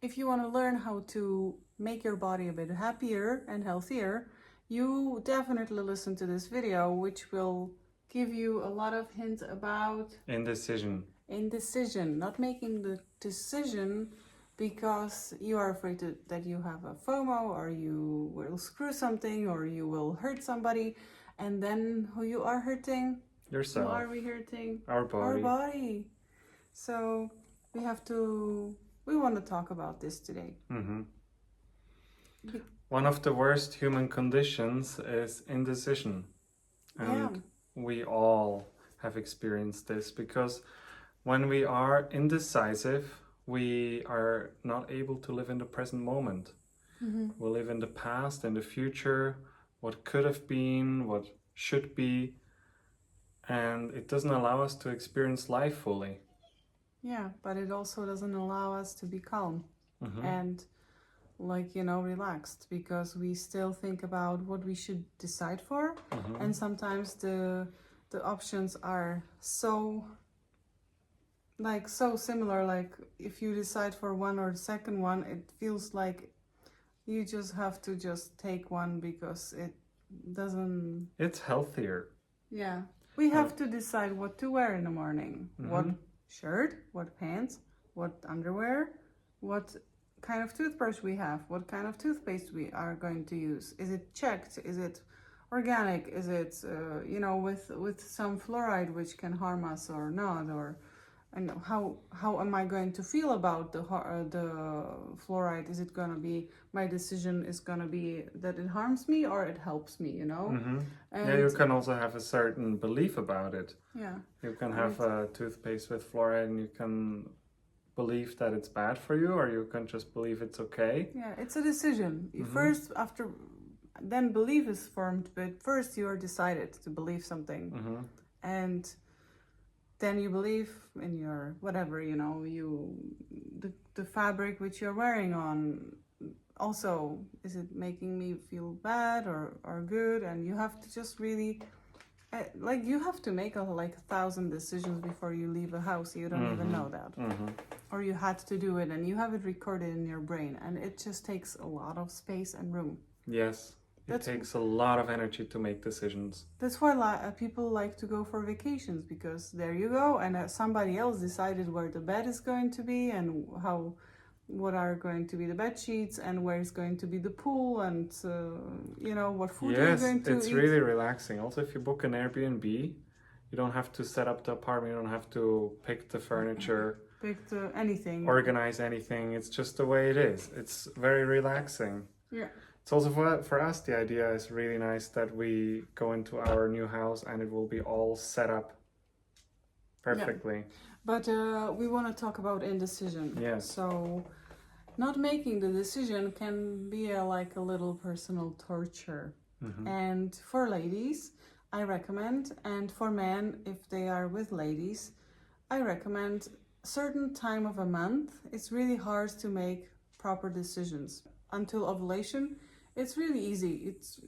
if you want to learn how to make your body a bit happier and healthier, you definitely listen to this video, which will give you a lot of hints about Indecision. Not making the decision because you are afraid that you have a FOMO, or you will screw something, or you will hurt somebody, and then who you are hurting? Yourself. Who are we hurting? Our body. Our body. So we want to talk about this today. Mm-hmm. One of the worst human conditions is indecision. And we all have experienced this, because when we are indecisive, we are not able to live in the present moment. Mm-hmm. We live in the past and the future, what could have been, what should be, and it doesn't allow us to experience life fully. Yeah, but it also doesn't allow us to be calm and relaxed, because we still think about what we should decide for, and sometimes the options are so similar. Like if you decide for one or the second one, it feels like you just have to just take one because it's healthier. Yeah, we have to decide what to wear in the morning, what shirt, what pants, what underwear, what kind of toothbrush we have, what kind of toothpaste we are going to use. Is it checked? Is it organic? Is it with some fluoride which can harm us or not? Or and how am I going to feel about the fluoride? Is it going to be, my decision is going to be that it harms me or it helps me, And you can also have a certain belief about it. Yeah. You can have a toothpaste with fluoride and you can believe that it's bad for you, or you can just believe it's okay. Yeah, it's a decision. First, then belief is formed, but first you are decided to believe something. And then you believe in your whatever, the fabric which you're wearing on. Also, is it making me feel bad or good? And you have to just really, you have to make 1,000 decisions before you leave a house. You don't even know that. Or you had to do it and you have it recorded in your brain, and it just takes a lot of space and room. Yes. It takes a lot of energy to make decisions. That's why people like to go for vacations, because there you go, and somebody else decided where the bed is going to be, and what are going to be the bed sheets, and where is going to be the pool, and what food you're going to eat. Yes, it's really relaxing. Also, if you book an Airbnb, you don't have to set up the apartment, you don't have to pick the furniture, anything, organize anything. It's just the way it is. It's very relaxing. Yeah. It's also for us, the idea is really nice that we go into our new house and it will be all set up perfectly. Yeah. But we want to talk about indecision. Yes. So not making the decision can be a little personal torture. And for ladies, I recommend, and for men, if they are with ladies, I recommend certain time of a month. It's really hard to make proper decisions. Until ovulation, it's really easy. It's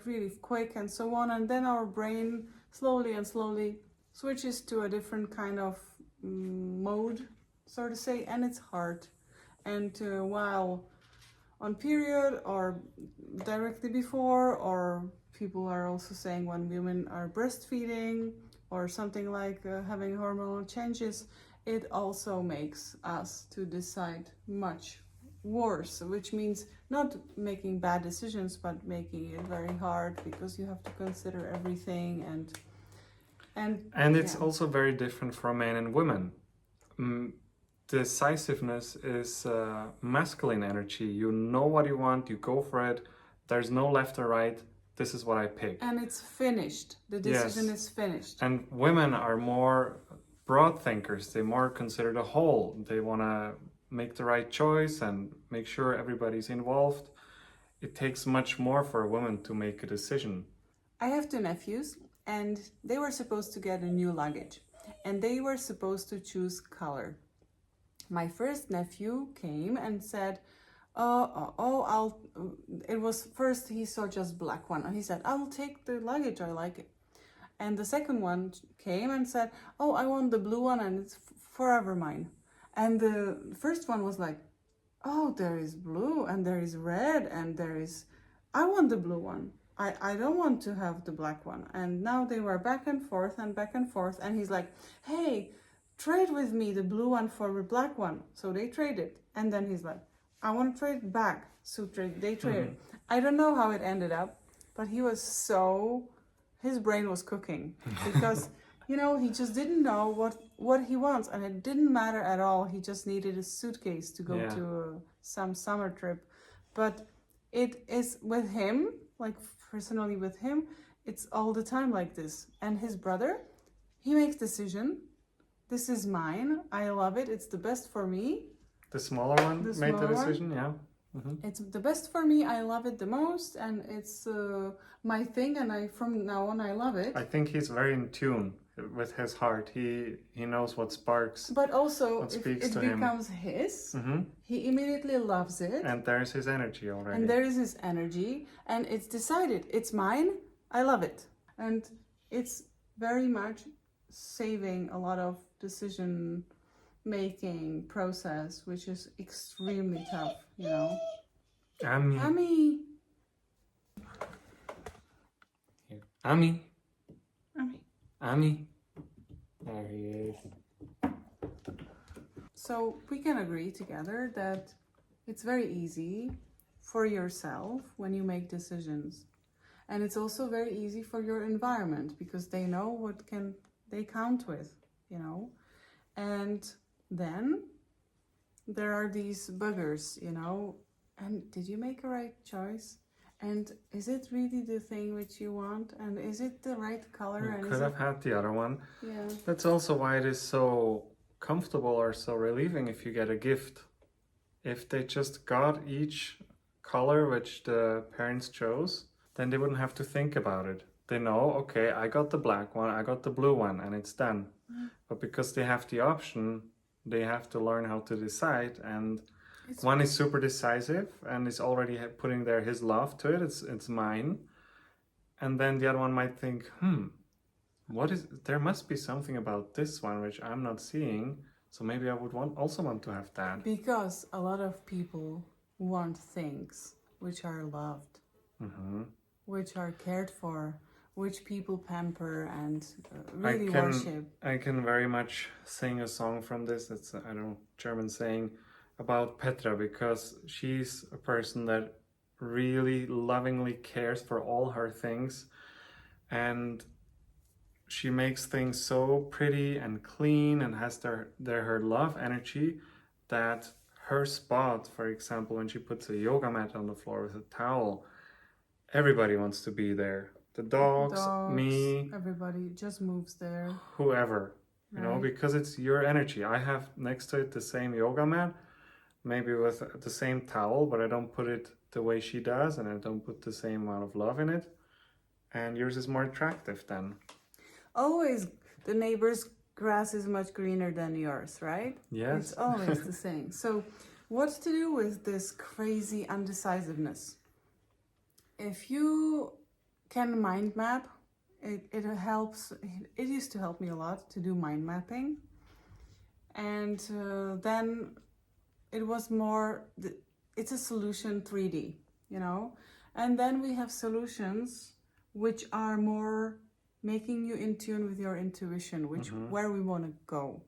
really quick and so on. And then our brain slowly switches to a different kind of mode, so to say, and it's hard. And while on period or directly before, or people are also saying when women are breastfeeding or something like having hormonal changes, it also makes us to decide much worse, which means not making bad decisions, but making it very hard, because you have to consider everything and it's also very different for men and women. Decisiveness is masculine energy. You know what you want, you go for it. There's no left or right. This is what I pick. And it's finished. The decision is finished. And women are more broad thinkers. They more consider the whole. They want to make the right choice and make sure everybody's involved. It takes much more for a woman to make a decision. I have 2 nephews, and they were supposed to get a new luggage, and they were supposed to choose color. My first nephew came and said, it was first he saw just black one, and he said, I'll take the luggage, I like it. And the second one came and said, I want the blue one, and it's forever mine. And the first one was like, oh, there is blue and there is red and there is, I want the blue one. I don't want to have the black one. And now they were back and forth and back and forth. And he's like, hey, trade with me the blue one for the black one. So they traded. And then he's like, I want to trade back. So they traded. I don't know how it ended up, but he was so, his brain was cooking because, you know, he just didn't know what he wants. And it didn't matter at all. He just needed a suitcase to go to some summer trip. But it is with him, like personally with him, it's all the time like this. And his brother, he makes decision. This is mine. I love it. It's the best for me. The smaller one made the decision, yeah. It's the best for me. I love it the most, and it's my thing. And from now on, I love it. I think he's very in tune with his heart. He knows what sparks. But also, what if speaks it to him. becomes his, he immediately loves it. And there's his energy already. And there is his energy, and it's decided. It's mine. I love it, and it's very much saving a lot of decision making process, which is extremely tough, you know. Ami. Ami. Here. Ami. Ami. Ami. There he is. So we can agree together that it's very easy for yourself when you make decisions. And it's also very easy for your environment because they know what can they count with, you know. And then there are these buggers, you know. And did you make a right choice? And is it really the thing which you want? And is it the right color? You could have had the other one. Yeah. That's also why it is so comfortable or so relieving if you get a gift. If they just got each color which the parents chose, then they wouldn't have to think about it. They know, okay, I got the black one, I got the blue one, and it's done. But because they have the option, they have to learn how to decide. And one is super decisive and is already putting there his love to it. It's mine. And then the other one might think, there must be something about this one which I'm not seeing. So maybe I would also want to have that. Because a lot of people want things which are loved, which are cared for, which people pamper and really worship. I can very much sing a song from this. It's I don't know, German saying about Petra, because she's a person that really lovingly cares for all her things, and she makes things so pretty and clean and has her love energy that her spot, for example, when she puts a yoga mat on the floor with a towel, everybody wants to be there. The dogs, me, everybody just moves there. Whoever, you know, because it's your energy. I have next to it the same yoga mat, maybe with the same towel, but I don't put it the way she does, and I don't put the same amount of love in it. And yours is more attractive then. Always the neighbor's grass is much greener than yours, right? Yes. It's always the same. So what to do with this crazy undecisiveness? If you can mind map, it helps. It used to help me a lot to do mind mapping. And then it was more, it's a solution 3D, you know? And then we have solutions which are more making you in tune with your intuition, where we want to go.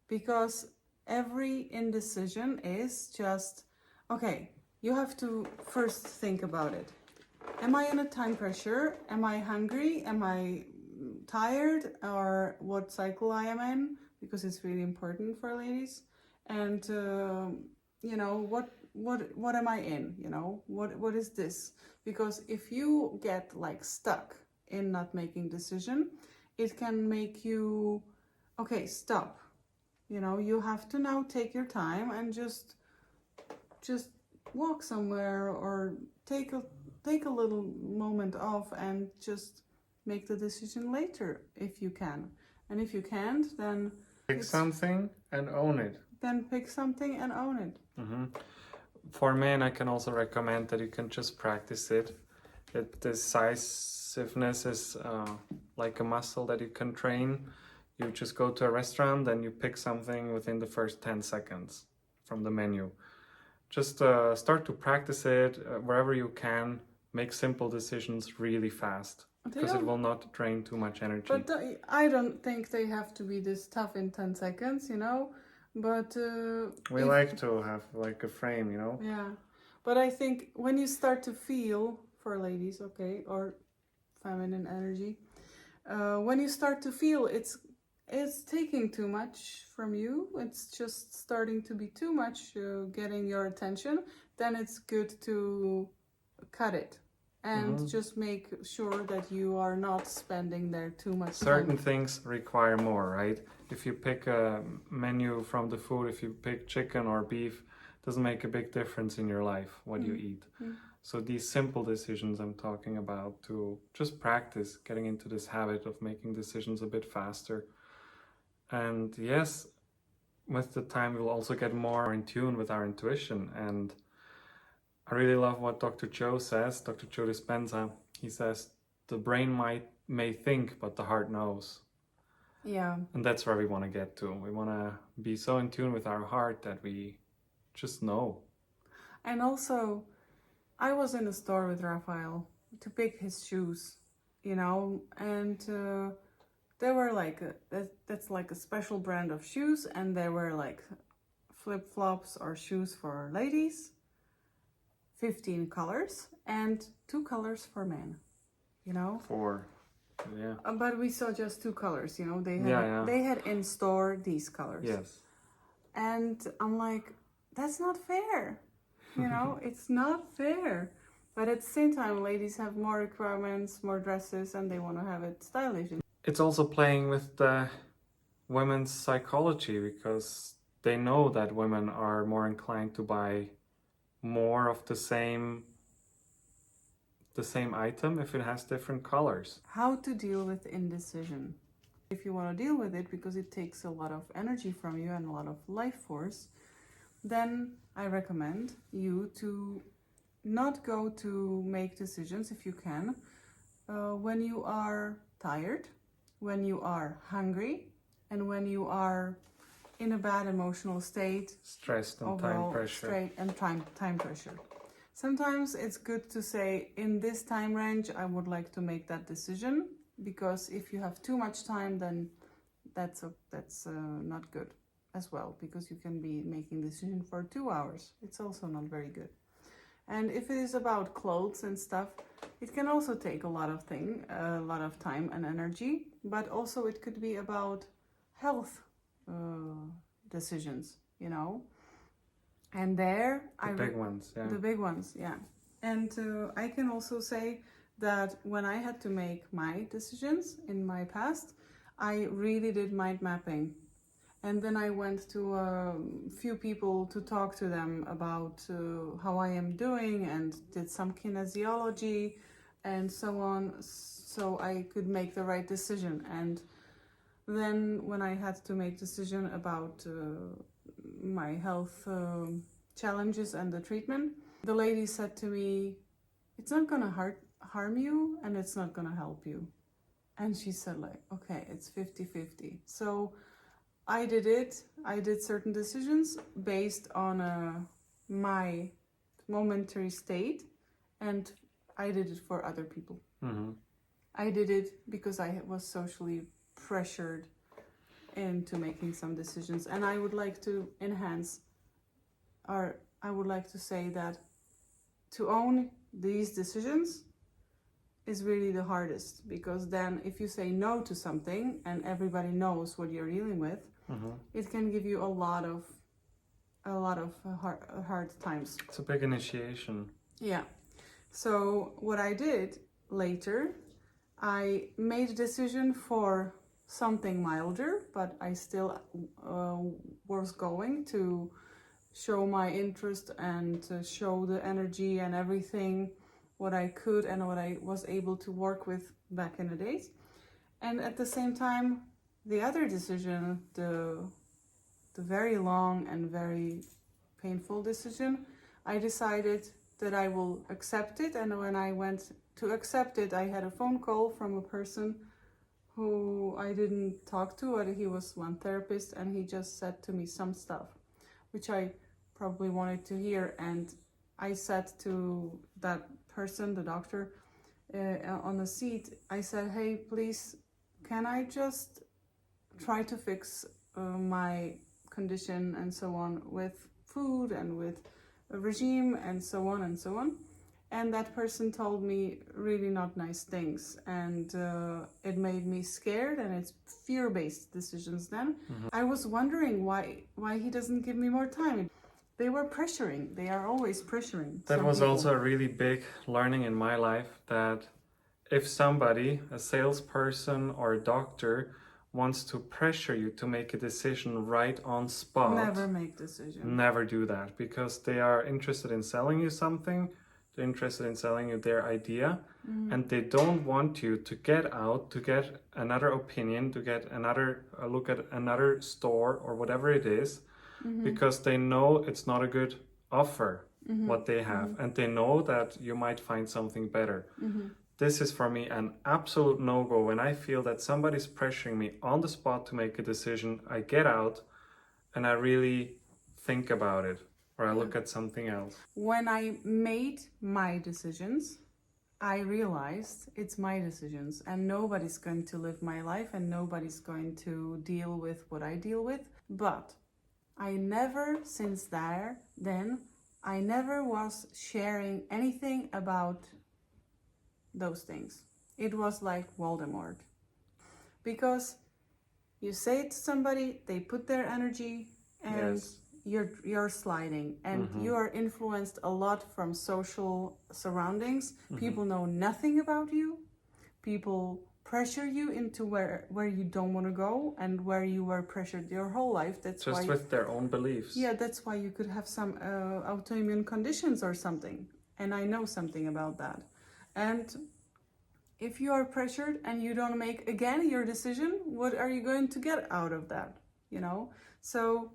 Because every indecision is just, okay, you have to first think about it. Am I in a time pressure? Am I hungry? Am I tired? Or what cycle I am in? Because it's really important for ladies. And, you know, what am I in? You know, what is this? Because if you get like stuck in not making decision, it can make you, okay, stop. You know, you have to now take your time and just walk somewhere or take a little moment off and just make the decision later if you can. And if you can't, then pick something and own it. Then pick something and own it. For men, I can also recommend that you can just practice it. Decisiveness is like a muscle that you can train. You just go to a restaurant and you pick something within the first 10 seconds from the menu. just start to practice it wherever you can. Make simple decisions really fast, because it will not drain too much energy. But I don't think they have to be this tough in 10 seconds, you know. But we like to have like a frame, you know. Yeah, but I think when you start to feel, for ladies, okay, or feminine energy, when you start to feel it's taking too much from you, it's just starting to be too much, getting your attention, then it's good to cut it and just make sure that you are not spending there too much Certain time. things require more, right? If you pick a menu from the food, if you pick chicken or beef, it doesn't make a big difference in your life what you eat. So these simple decisions I'm talking about, to just practice getting into this habit of making decisions a bit faster. And yes, with the time we'll also get more in tune with our intuition. And I really love what Dr. Joe says, Dr. Joe Dispenza. He says, the brain may think, but the heart knows. Yeah. And that's where we want to get to. We want to be so in tune with our heart that we just know. And also, I was in a store with Raphael to pick his shoes, you know, and there were like that's like a special brand of shoes, and there were like flip-flops or shoes for ladies, 15 colors, and 2 colors for men, you know. Yeah. But we saw just 2 colors, you know. They had in store these colors. Yes. And I'm like, that's not fair. You know, it's not fair. But at the same time, ladies have more requirements, more dresses, and they want to have it stylish. It's also playing with the women's psychology, because they know that women are more inclined to buy more of the same item if it has different colors. How to deal with indecision. If you want to deal with it, because it takes a lot of energy from you and a lot of life force, then I recommend you to not go to make decisions, if you can, when you are tired, when you are hungry, and when you are in a bad emotional state, stressed and overall, time pressure. Time pressure. Sometimes it's good to say, in this time range, I would like to make that decision, because if you have too much time, then that's not good as well, because you can be making decision for 2 hours. It's also not very good. And if it is about clothes and stuff, it can also take a lot of time and energy, but also it could be about health decisions, you know. And there, the big ones, yeah. And I can also say that when I had to make my decisions in my past, I really did mind mapping. And then I went to a few people to talk to them about how I am doing, and did some kinesiology and so on, so I could make the right decision. And then when I had to make decision about my health challenges and the treatment, the lady said to me, it's not gonna harm you, and it's not gonna help you. And she said, like, okay, it's 50-50. So I did certain decisions based on my momentary state, and I did it for other people. I did it because I was socially pressured into making some decisions, and I would like to enhance, or I would like to say that to own these decisions is really the hardest, because then if you say no to something and everybody knows what you're dealing with, it can give you a lot of hard times. It's a big initiation. Yeah. So what I did later, I made a decision for something milder, but I still was going to show my interest and to show the energy and everything, what I could and what I was able to work with back in the days. And at the same time, the other decision, the very long and very painful decision, I decided that I will accept it. And when I went to accept it, I had a phone call from a person who I didn't talk to, but he was one therapist, and he just said to me some stuff, which I probably wanted to hear. And I said to that person, the doctor, on the seat, I said, hey, please, can I just try to fix my condition and so on with food and with a regime and so on and so on. And that person told me really not nice things, and it made me scared, and it's fear-based decisions then. I was wondering why he doesn't give me more time. They were pressuring. They are always pressuring. That was people. also a really big learning in my life, that if somebody, a salesperson or a doctor, wants to pressure you to make a decision right on spot, Never make decisions. Never do that, because they are interested in selling you something. They're interested in selling you their idea, and they don't want you to get out, to get another opinion, to get another look at another store or whatever it is, because they know it's not a good offer, what they have, and they know that you might find something better. This is for me an absolute no-go. When I feel that somebody's pressuring me on the spot to make a decision, I get out and I really think about it. Or I look at something else. When I made my decisions, I realized it's my decisions, and nobody's going to live my life, and nobody's going to deal with what I deal with. But I never, since then, I never was sharing anything about those things. It was like Voldemort. Because you say it to somebody, they put their energy, and Yes. You're sliding, and you are influenced a lot from social surroundings. People know nothing about you. People pressure you into where you don't want to go, and where you were pressured your whole life. That's Just why with their own beliefs. Yeah, that's why you could have some autoimmune conditions or something. And I know something about that. And if you are pressured and you don't make again your decision, what are you going to get out of that? You know? So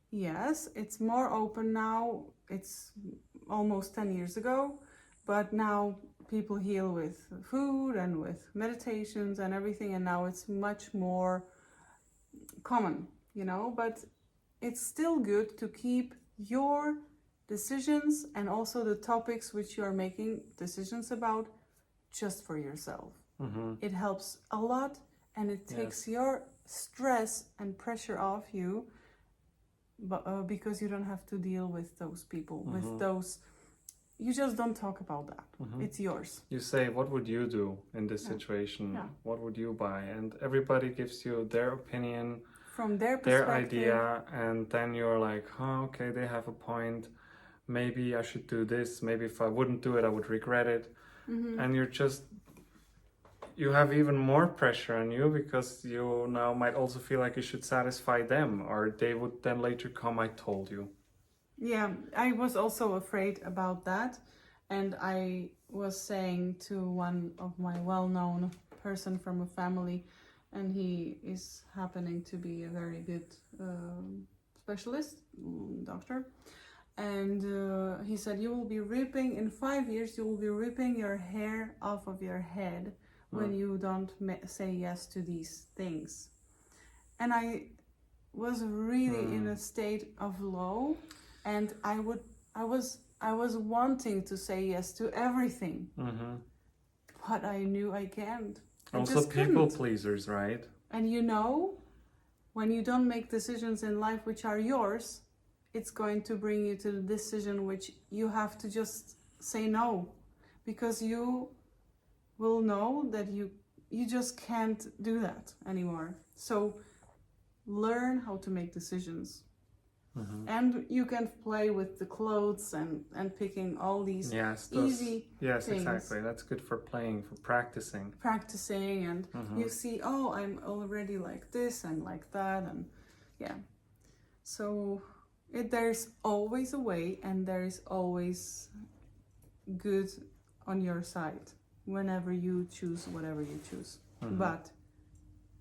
yes, it's more open now. It's almost 10 years ago, but now people heal with food and with meditations and everything, and now it's much more common, you know, but it's still good to keep your decisions and also the topics which you are making decisions about just for yourself. It helps a lot, and it takes your stress and pressure off you, but because you don't have to deal with those people, with those, you just don't talk about that. It's yours. You say, what would you do in this situation? What would you buy? And everybody gives you their opinion, from their their perspective. idea, and then you're like, oh, okay, they have a point. Maybe I should do this. Maybe if I wouldn't do it, I would regret it. And you have even more pressure on you, because you now might also feel like you should satisfy them, or they would then later come, I told you. Yeah, I was also afraid about that, and I was saying to one of my well-known person from a family, and he is happening to be a very good specialist, doctor, and he said, you will be ripping, in 5 years, you will be ripping your hair off of your head when you don't say yes to these things. And I was really in a state of low, and I was wanting to say yes to everything, but I knew I can't. I Also just people couldn't. pleasers, right? And you know, when you don't make decisions in life which are yours, it's going to bring you to the decision which you have to just say no, because you will know that you just can't do that anymore. So learn how to make decisions. And you can play with the clothes and picking all these easy yes, things. exactly. That's good for playing, for practicing. And you see, oh, I'm already like this and like that, and yeah. So there's always a way, and there is always good on your side whenever you choose whatever you choose. But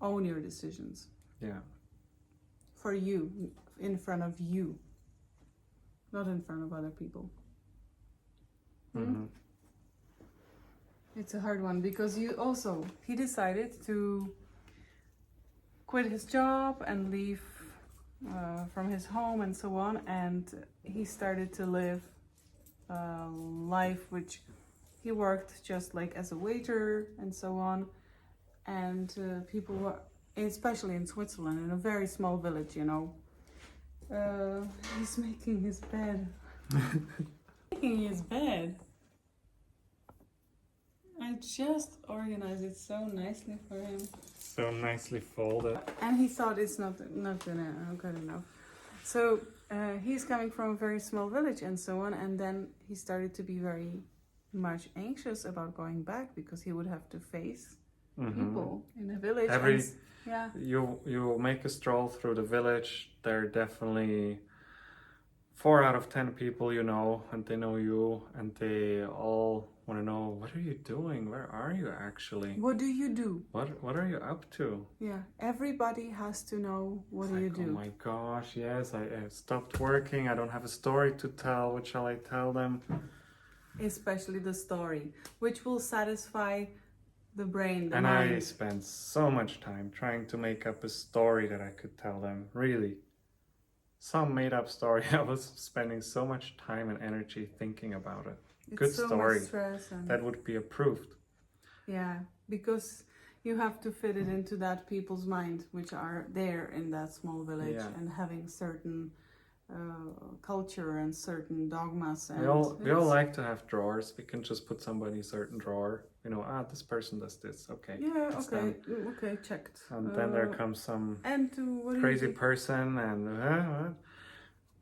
own your decisions. Yeah. For you, in front of you, not in front of other people. It's a hard one, because he decided to quit his job and leave from his home and so on, and he started to live a life which he worked just like as a waiter and so on, and people were, especially in Switzerland, in a very small village, you know. He's making his bed. Making his bed. I just organized it so nicely for him. So nicely folded. And he thought it's not good enough. So he's coming from a very small village and so on, and then he started to be very much anxious about going back because he would have to face people in the village. You make a stroll through the village, there are definitely 4 out of 10 people you know, and they know you, and they all want to know, what are you doing? Where are you actually? What do you do? What are you up to? Yeah, everybody has to know what do you do. Oh my gosh, yes, I stopped working, I don't have a story to tell, what shall I tell them? Especially the story, which will satisfy the brain, the and mind. I spent so much time trying to make up a story that I could tell them, really. Some made up story. I was spending so much time and energy thinking about it. It's Good so story. much stress and... That would be approved. Yeah, because you have to fit it into that people's mind, which are there in that small village, and having certain culture and certain dogmas. And we all like to have drawers. We can just put somebody in a certain drawer. You know, this person does this. Okay. Yeah. Okay. Checked. And then there comes some what crazy person, and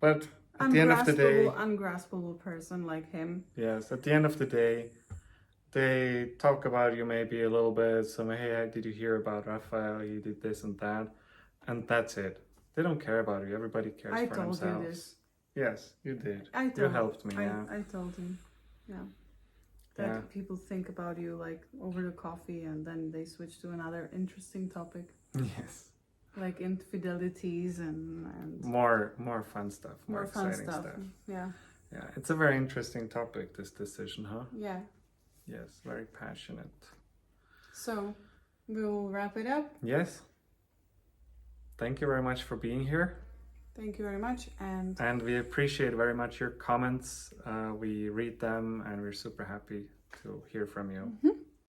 but at the end of the day, ungraspable person like him. Yes, at the end of the day, they talk about you maybe a little bit. So, hey, did you hear about Raphael? He did this and that, and that's it. They don't care about you. Everybody cares for themselves. I told you this. Yes, you did. You helped me. I told him. Yeah. That people think about you like over the coffee, and then they switch to another interesting topic. Yes. Like infidelities and more fun stuff. More fun exciting stuff. Yeah. Yeah, it's a very interesting topic, this decision, huh? Yeah. Yes, very passionate. So, we'll wrap it up. Yes. Thank you very much for being here. Thank you very much. And we appreciate very much your comments. We read them, and we're super happy to hear from you.